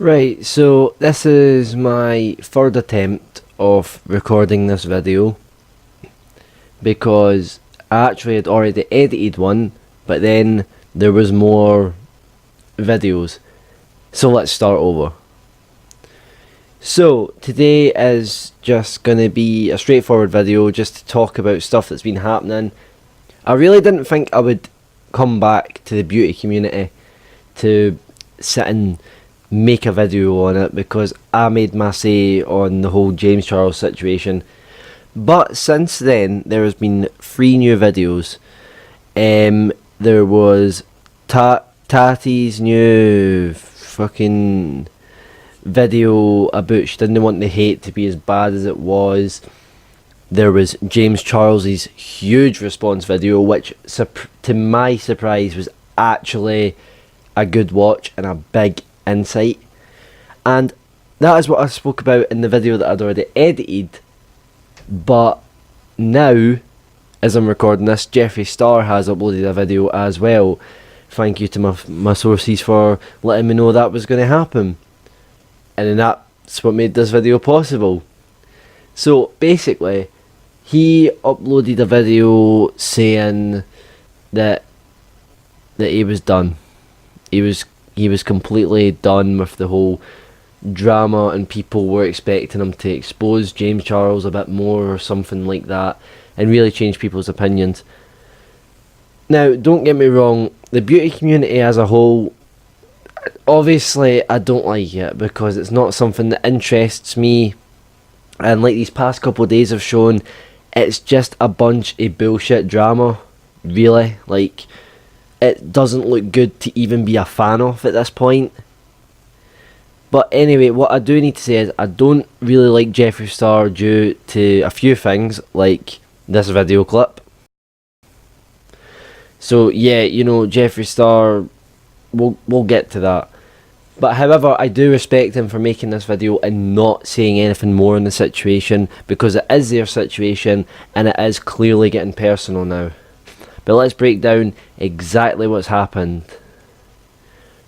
Right, so this is my third attempt of recording this video because I actually had already edited one, but then there was more videos. So let's start over. So today is just going to be a straightforward video just to talk about stuff that's been happening. I really didn't think I would come back to the beauty community to sit and make a video on it because I made my say on the whole James Charles situation. But since then, there has been 3 new videos. There was Tati's new fucking video about she didn't want the hate to be as bad as it was. There was James Charles's huge response video, which to my surprise was actually a good watch and a big insight. And that is what I spoke about in the video that I'd already edited. But now, as I'm recording this, Jeffree Star has uploaded a video as well. Thank you to my sources for letting me know that was going to happen. And then that's what made this video possible. So basically, he uploaded a video saying that he was done. He was completely done with the whole drama, and people were expecting him to expose James Charles a bit more or something like that, and really change people's opinions. Now, don't get me wrong, the beauty community as a whole, obviously I don't like it because it's not something that interests me, and like these past couple of days have shown, it's just a bunch of bullshit drama, really. Like, it doesn't look good to even be a fan of at this point. But anyway, what I do need to say is I don't really like Jeffree Star due to a few things, like this video clip. So yeah, you know, Jeffree Star, we'll get to that. But however, I do respect him for making this video and not saying anything more in the situation, because it is their situation and it is clearly getting personal now. But let's break down exactly what's happened.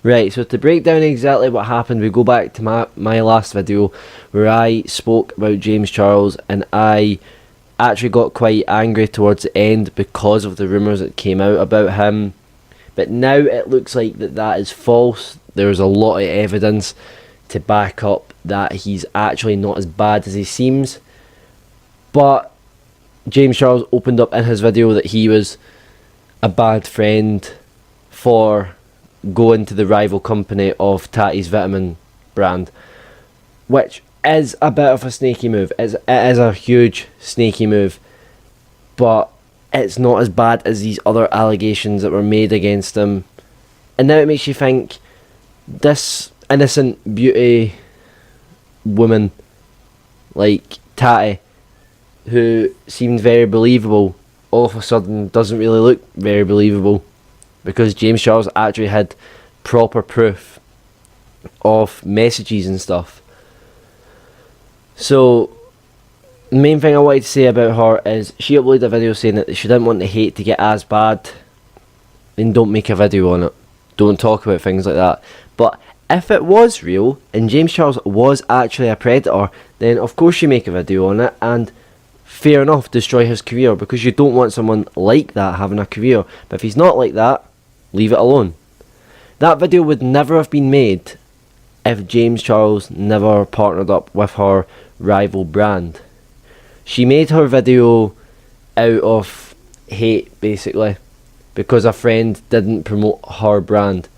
Right, so to break down exactly what happened, we go back to my last video where I spoke about James Charles, and I actually got quite angry towards the end because of the rumours that came out about him. But now it looks like that is false. There's a lot of evidence to back up that he's actually not as bad as he seems. But James Charles opened up in his video that he was a bad friend for going to the rival company of Tati's vitamin brand, which is a bit of a snaky move. It is a huge snaky move, but it's not as bad as these other allegations that were made against him. And now it makes you think, this innocent beauty woman like Tati, who seemed very believable, all of a sudden doesn't really look very believable, because James Charles actually had proper proof of messages and stuff. So the main thing I wanted to say about her is she uploaded a video saying that she didn't want the hate to get as bad, then don't make a video on it. Don't talk about things like that. But if it was real and James Charles was actually a predator, then of course you make a video on it, and fair enough, destroy his career, because you don't want someone like that having a career. But if he's not like that, leave it alone. That video would never have been made if James Charles never partnered up with her rival brand. She made her video out of hate, basically, because a friend didn't promote her brand.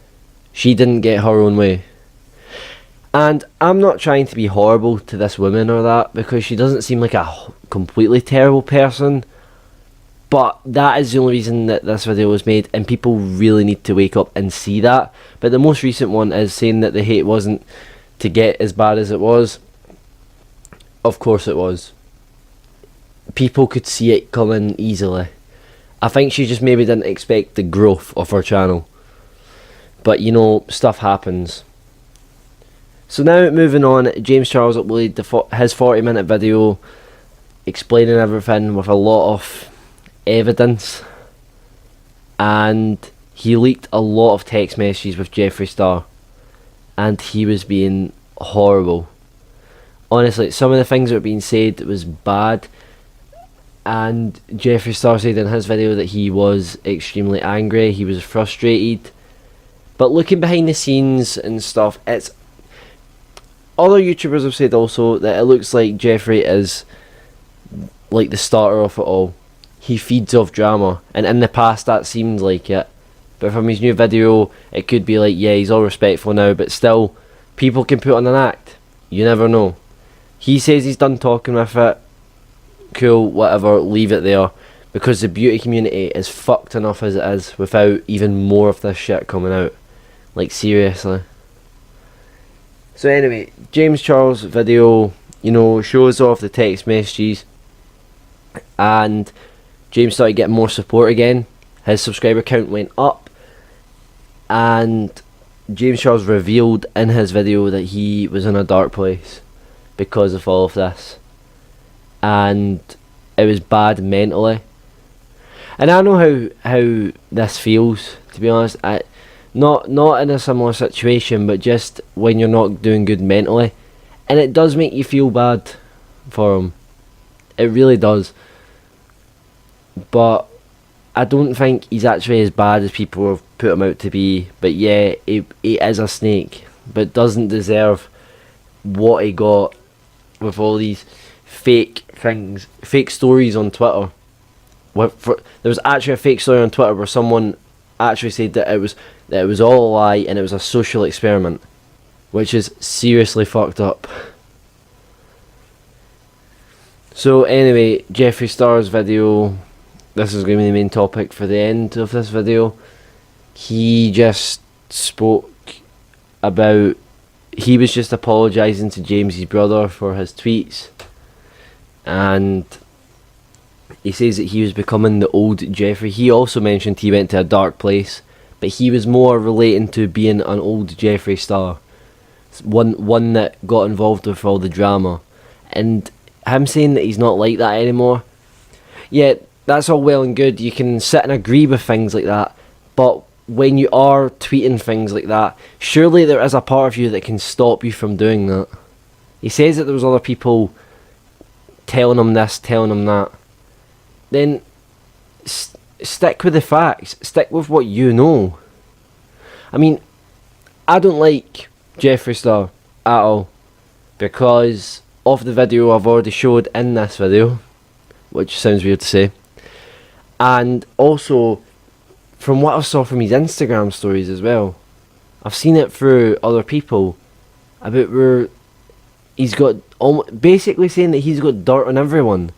She didn't get her own way. And I'm not trying to be horrible to this woman or that, because she doesn't seem like a completely terrible person. But that is the only reason that this video was made, and people really need to wake up and see that. But the most recent one is saying that the hate wasn't to get as bad as it was. Of course it was. People could see it coming easily. I think she just maybe didn't expect the growth of her channel. But you know, stuff happens. So now moving on, James Charles uploaded his 40-minute video explaining everything with a lot of evidence, and he leaked a lot of text messages with Jeffree Star. and he was being horrible. Honestly, some of the things that were being said was bad, and Jeffree Star said in his video that he was extremely angry, he was frustrated. But looking behind the scenes and stuff, it's other YouTubers have said also that it looks like Jeffree is like the starter of it all. He feeds off drama, and in the past that seemed like it. But from his new video, it could be like, yeah, he's all respectful now, but still, people can put on an act. You never know. He says he's done talking with it. Cool, whatever, leave it there. Because the beauty community is fucked enough as it is without even more of this shit coming out. Like, seriously. So anyway, James Charles' video, you know, shows off the text messages. And James started getting more support again. His subscriber count went up. And James Charles revealed in his video that he was in a dark place because of all of this. And it was bad mentally. And I know how this feels, to be honest. Not in a similar situation, but just when you're not doing good mentally. And it does make you feel bad for him. It really does. But I don't think he's actually as bad as people have put him out to be. But yeah, he is a snake, but doesn't deserve what he got with all these fake things, fake stories on Twitter. There was actually a fake story on Twitter where someone actually said that it was all a lie and it was a social experiment, which is seriously fucked up. So anyway, Jeffree Star's video, this is going to be the main topic for the end of this video. He just spoke about, he was just apologising to James's brother for his tweets, and he says that he was becoming the old Jeffree. He also mentioned he went to a dark place, but he was more relating to being an old Jeffree Star, one that got involved with all the drama, and him saying that he's not like that anymore. Yeah, that's all well and good. You can sit and agree with things like that, but when you are tweeting things like that, surely there is a part of you that can stop you from doing that. He says that there was other people telling him this, telling him that. Then stick with the facts. Stick with what you know. I mean, I don't like Jeffree Star at all because of the video I've already showed in this video, which sounds weird to say. And also, from what I saw from his Instagram stories as well, I've seen it through other people about where he's got basically saying that he's got dirt on everyone.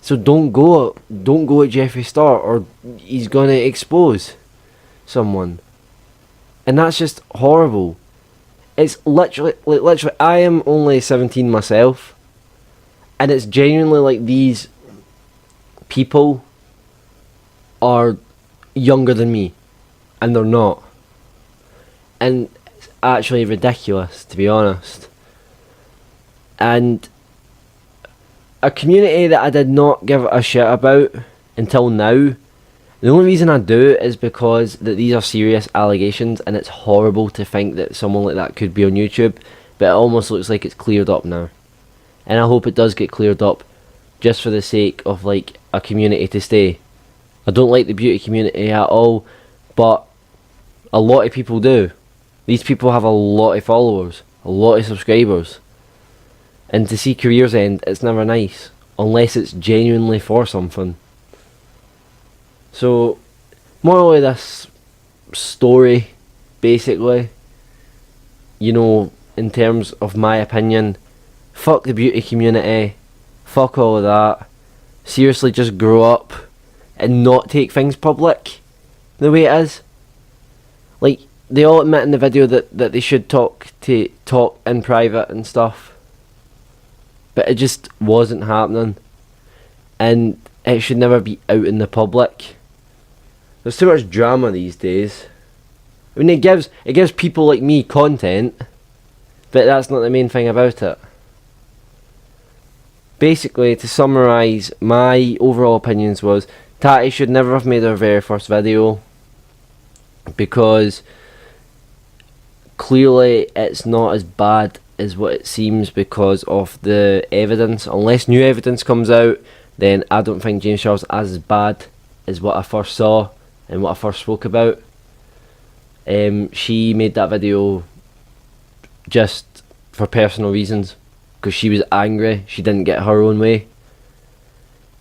So don't go at Jeffree Star or he's gonna expose someone. And that's just horrible. It's literally I am only 17 myself, and it's genuinely like these people are younger than me, and they're not. And it's actually ridiculous, to be honest. And a community that I did not give a shit about until now, the only reason I do is because that these are serious allegations, and it's horrible to think that someone like that could be on YouTube, but it almost looks like it's cleared up now. And I hope it does get cleared up, just for the sake of like a community to stay. I don't like the beauty community at all, but a lot of people do. These people have a lot of followers, a lot of subscribers. And to see careers end, it's never nice, unless it's genuinely for something. So, moral of this story, basically, you know, in terms of my opinion, fuck the beauty community, fuck all of that. Seriously, just grow up and not take things public the way it is. Like, they all admit in the video that they should talk in private and stuff, but it just wasn't happening, and it should never be out in the public. There's too much drama these days. I mean, it gives people like me content, but that's not the main thing about it. Basically, to summarise, my overall opinions was Tati should never have made her very first video, because clearly it's not as bad as what it seems because of the evidence. Unless new evidence comes out, then I don't think James Charles is as bad as what I first saw and what I first spoke about. She made that video just for personal reasons, because she was angry she didn't get her own way.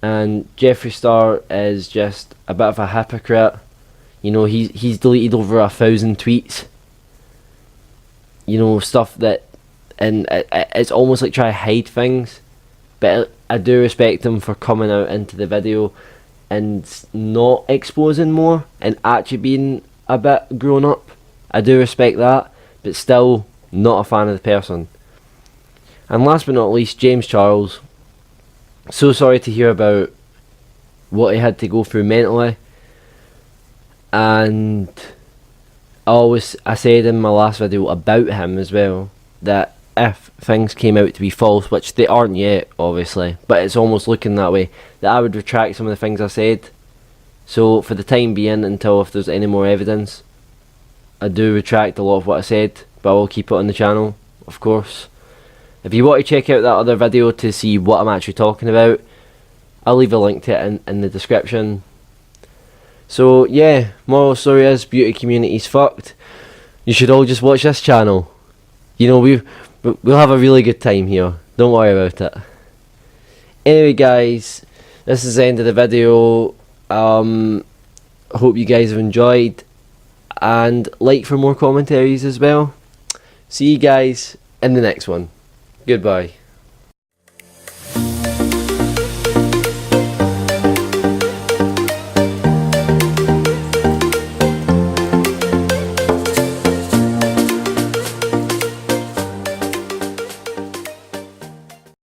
And Jeffree Star is just a bit of a hypocrite. You know, he's deleted over 1,000 tweets. You know, stuff that, and it's almost like trying to hide things. But I do respect him for coming out into the video and not exposing more and actually being a bit grown up. I do respect that, but still not a fan of the person. And last but not least, James Charles. So sorry to hear about what he had to go through mentally. And I said in my last video about him as well, that if things came out to be false, which they aren't yet obviously, but it's almost looking that way, that I would retract some of the things I said. So for the time being, until if there's any more evidence, I do retract a lot of what I said, but I will keep it on the channel, of course. If you want to check out that other video to see what I'm actually talking about, I'll leave a link to it in the description. So yeah, moral story is, beauty community's fucked. You should all just watch this channel. You know, we'll have a really good time here. Don't worry about it. Anyway guys, this is the end of the video. Hope you guys have enjoyed, and like for more commentaries as well. See you guys in the next one. Goodbye.